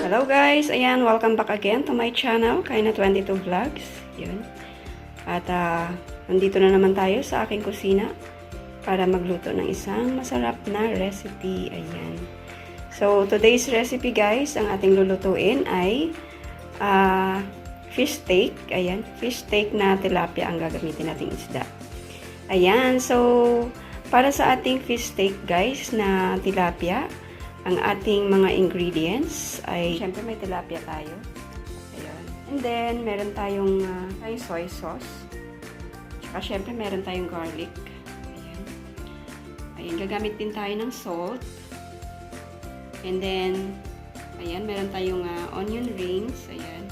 Hello guys! Ayan, welcome back again to my channel, Kaina22 Vlogs. Yun. At nandito na naman tayo sa aking kusina para magluto ng isang masarap na recipe. Ayan. So, today's recipe guys, ang ating lulutuin ay fish steak. Ayan, fish steak na tilapia ang gagamitin nating isda. Ayan, so para sa ating fish steak guys na tilapia, ang ating mga ingredients ay, syempre may tilapia tayo. Ayan. And then, meron tayong soy sauce. Tsaka syempre meron tayong garlic. Ayan. Ayan, gagamit din tayo ng salt. And then, ayan, meron tayong onion rings. Ayan.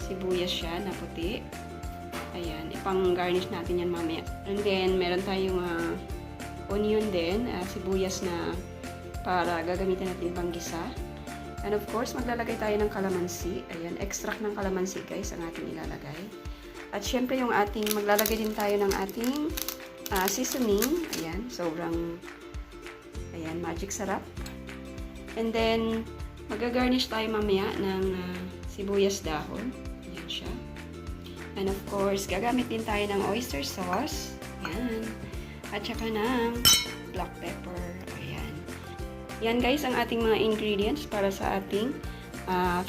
Sibuyas siya na puti. Ayan, ipang-garnish natin yan mamaya. And then, meron tayong onion din, sibuyas na para gagamitin natin panggisa. And of course, maglalagay tayo ng kalamansi. Ayan, extract ng kalamansi guys ang ating ilalagay. At syempre yung ating, maglalagay din tayo ng ating seasoning. Ayan, sobrang, ayan, magic sarap. And then, magagarnish tayo mamaya ng sibuyas dahon. Ayan siya. And of course, gagamit din tayo ng oyster sauce. Ayan. At saka ng black pepper. Yan guys ang ating mga ingredients para sa ating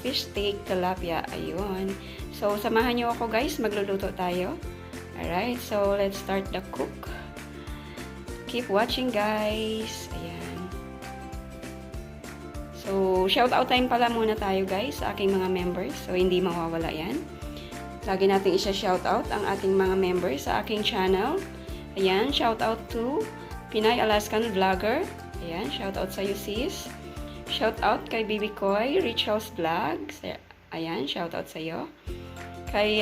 fish steak tilapia. Ayun. So, samahan nyo ako guys. Magluluto tayo. Alright. So, let's start the cook. Keep watching guys. Ayan. So, shout out time pala muna tayo guys sa aking mga members. So, hindi mawawala yan. Lagi natin isa-shout out ang ating mga members sa aking channel. Ayan. Shout out to Pinay Alaskan Vlogger. Ayan, shout out sa iyo sis. Shout out kay Bibi Koy, Rich House Vlogs. Ayan, shout out sa iyo. Kay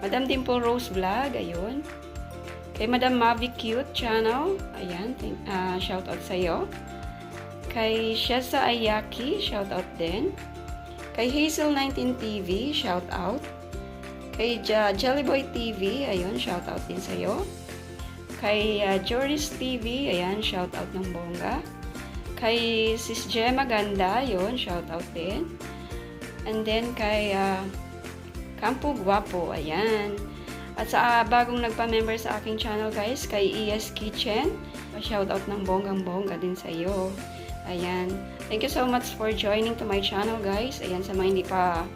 Madam Dimple Rose Vlog, ayun. Kay Madam Mavi Cute Channel, ayan, shout out sa iyo. Kay Shesa Ayaki, shout out din. Kay Hazel19 TV, shout out. Kay Jellyboy TV, ayun, shout out din sa iyo. Kay Joris TV, ayan, shout out ng bongga. Kay Sis Gemma Ganda, yun, shout out din. And then kay Campo Guapo, ayan. At sa bagong nagpa-member sa aking channel guys, kay ES Kitchen, shout out ng bonggang-bongga din sa iyo. Ayan. Thank you so much for joining to my channel guys. Ayan, sa mga hindi pa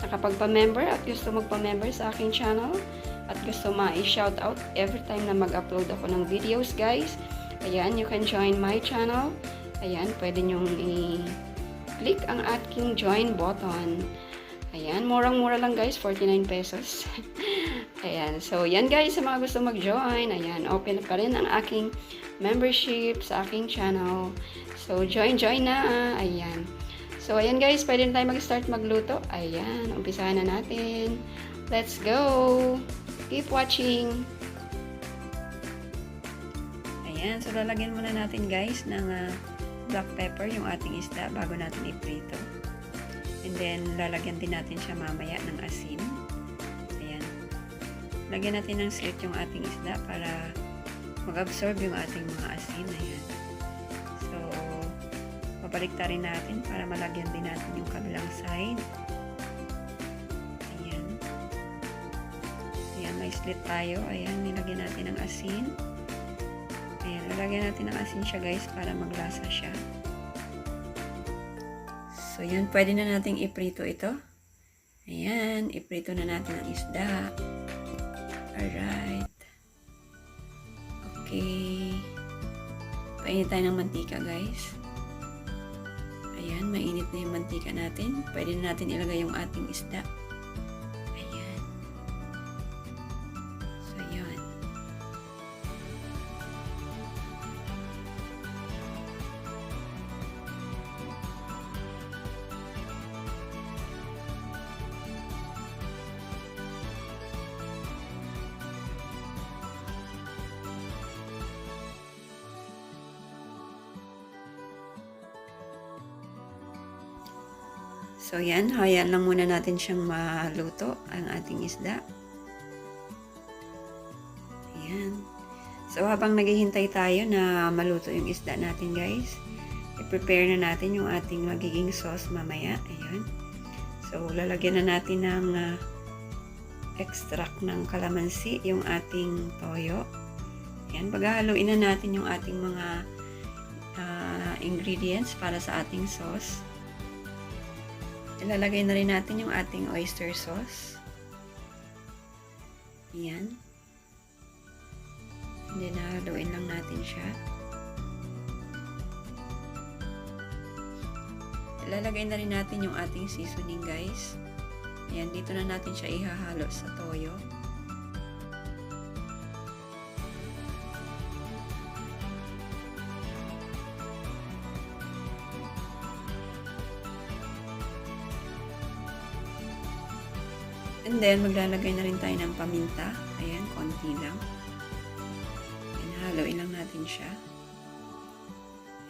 nakapagpa-member at gusto magpa-member sa aking channel, at gusto ma-shout out every time na mag-upload ako ng videos guys. Ayan, you can join my channel. Ayan, pwede nyong i-click ang aking join button. Ayan, murang-mura lang guys, 49 pesos. Ayan, so yan guys, sa mga gusto mag-join, ayan, open pa rin ang aking membership sa aking channel. So, join na. Ayan. So, ayan guys, pwede na tayo mag-start magluto. Ayan, umpisahan na natin. Let's go! Keep watching! Ayan, so lalagyan muna natin guys ng black pepper yung ating isda bago natin iprito. And then, lalagyan din natin siya mamaya ng asin. Ayan. Lagyan natin ng salt yung ating isda para mag-absorb yung ating mga asin. Ayan. So, pabaliktarin natin para malagyan din natin yung kabilang side. May slit tayo. Ayan, nilagyan natin ng asin. Ayan, lalagyan natin ng asin siya guys para maglasa siya. So, yan, pwede na nating iprito ito. Ayan, iprito na natin ang isda. Alright. Okay. Painit tayo ng mantika guys. Ayan, mainit na yung mantika natin. Pwede na natin ilagay yung ating isda. So yan, hayaan lang muna natin siyang maluto ang ating isda. Ayan. So habang naghihintay tayo na maluto yung isda natin guys, i-prepare na natin yung ating magiging sauce mamaya. Ayan. So lalagyan na natin ng extract ng kalamansi yung ating toyo. Ayan, paghahaluin na natin yung ating mga ingredients para sa ating sauce. Ilalagay na rin natin yung ating oyster sauce. Ayan. And then, haluin lang natin siya. Ilalagay na rin natin yung ating seasoning, guys. Ayan, dito na natin siya ihahalo sa toyo. And then, maglalagay na rin tayo ng paminta. Ayan, konti lang. Ayan, haluin lang natin siya.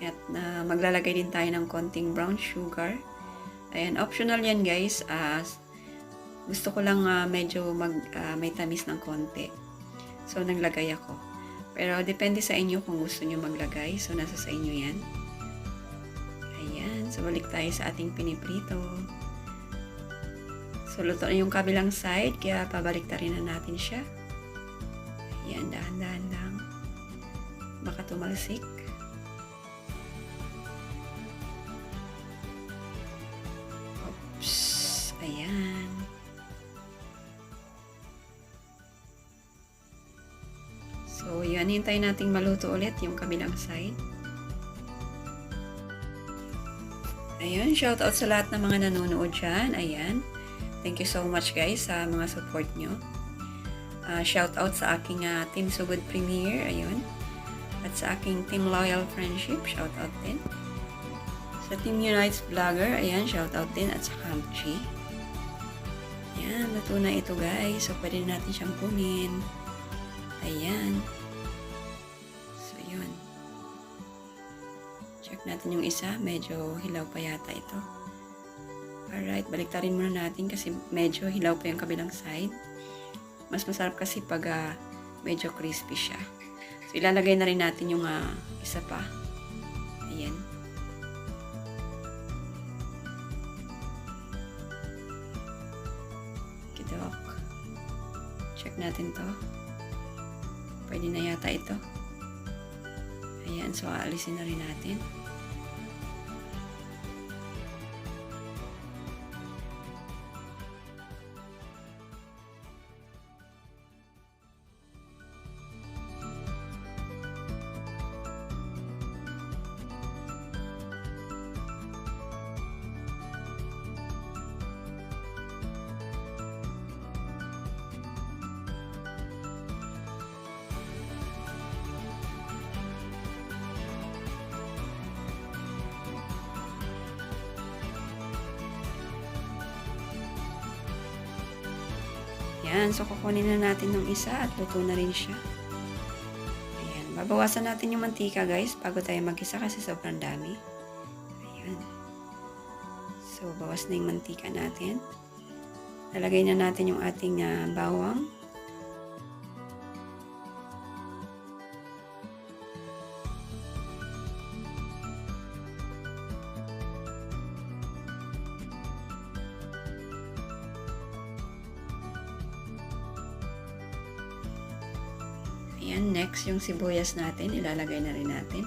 At maglalagay din tayo ng konting brown sugar. Ayan, optional yan guys. Gusto ko lang medyo may tamis ng konti. So, naglagay ako. Pero, depende sa inyo kung gusto nyo maglagay. So, nasa sa inyo yan. Ayan, so balik tayo sa ating piniprito. So, luto na yung kabilang side, kaya pabaliktarin na natin siya. Ayan, dahan-dahan lang. Baka tumalsik. Oops. Ayan. So, yan. Hintayin nating maluto ulit yung kabilang side. Ayan, shoutout sa lahat ng mga nanonood dyan. Ayan. Thank you so much guys sa mga support nyo. Shout out sa aking Team Sugod Premier, ayun. At sa aking Team Loyal Friendship, shout out din. Sa Team Unites Vlogger, ayan, shout out din. At sa Camp G. Ayan, luto na ito guys. So, pwede natin siyang kunin. Ayan. So, yun. Check natin yung isa. Medyo hilaw pa yata ito. Alright, baliktarin muna natin kasi medyo hilaw pa yung kabilang side. Mas masarap kasi pag medyo crispy siya. So, ilalagay na rin natin yung isa pa. Ayan. Kidok. Check natin to. Pwede na yata ito. Ayan, so aalisin na rin natin. Ayan, so kukunin na natin ng isa at luto na rin siya. Ayan, babawasan natin yung mantika guys bago tayo mag-isa kasi sobrang dami. Ayan. So, bawas na yung mantika natin. Lalagay na natin yung ating bawang. Ayan, next yung sibuyas natin, ilalagay na rin natin.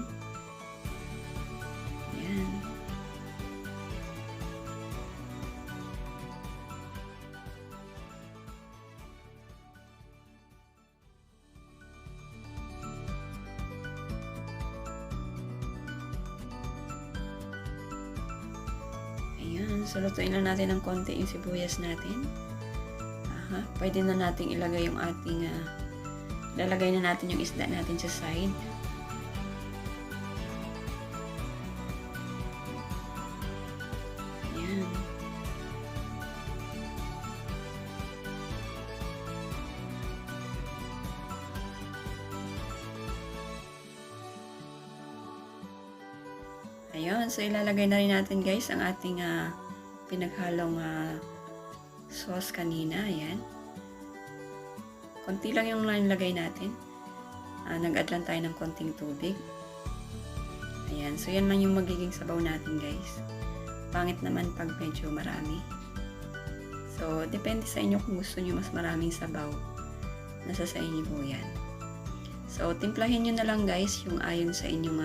Ayan. Ayan, so lutuin lang natin ng konti yung sibuyas natin. Aha, pwede na nating ilagay yung ating lalagay na natin yung isda natin sa side. Ayan. Ayan, so ilalagay na rin natin guys ang ating pinaghalong sauce kanina. Ayan. Konti lang yung nilagay natin. Nag-add lang tayo ng konting tubig. Ayan. So, yan lang yung magiging sabaw natin, guys. Pangit naman pag medyo marami. So, depende sa inyo kung gusto nyo mas maraming sabaw. Nasa sa inyo po yan. So, timplahin nyo na lang, guys, yung ayon sa inyong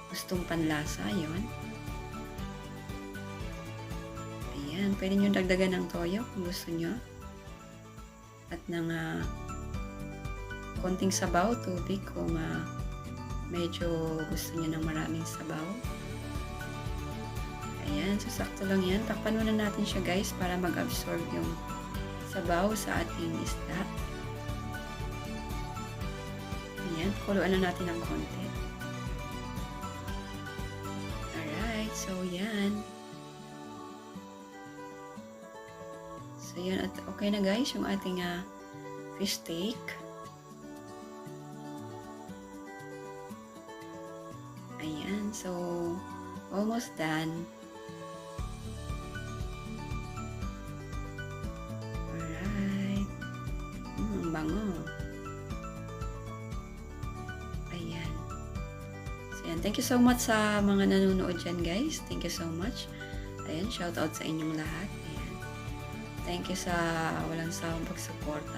gustong panlasa. Ayan. Ayan. Pwede nyo dagdagan ng toyo kung gusto nyo. At ng konting sabaw, tubig kung medyo gusto niyo ng maraming sabaw. Ayan, so sakto lang yan. Takpan muna natin siya, guys, para mag-absorb yung sabaw sa ating isda. Ayan, kuluan na natin ng konti. Alright, so yan. So yan, at okay na, guys, yung ating fish steak. Ayan, so almost done. Alright. Ang bango. Ayan. So yan, thank you so much sa mga nanonood dyan, guys. Thank you so much. Ayan, shout out sa inyong lahat. Ayan. Thank you sa walang sawang pagsuporta.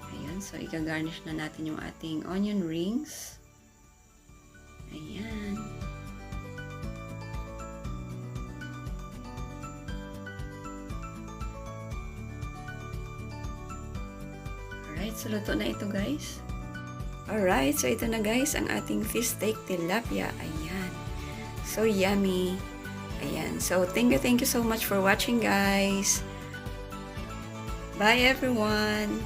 Ayan, so i-garnish na natin yung ating onion rings. Ayan. Alright, so luto na ito, guys. Alright, so ito na, guys, ang ating fish steak tilapia. Ayan. So yummy. Ayan. So thank you so much for watching, guys. Bye, everyone.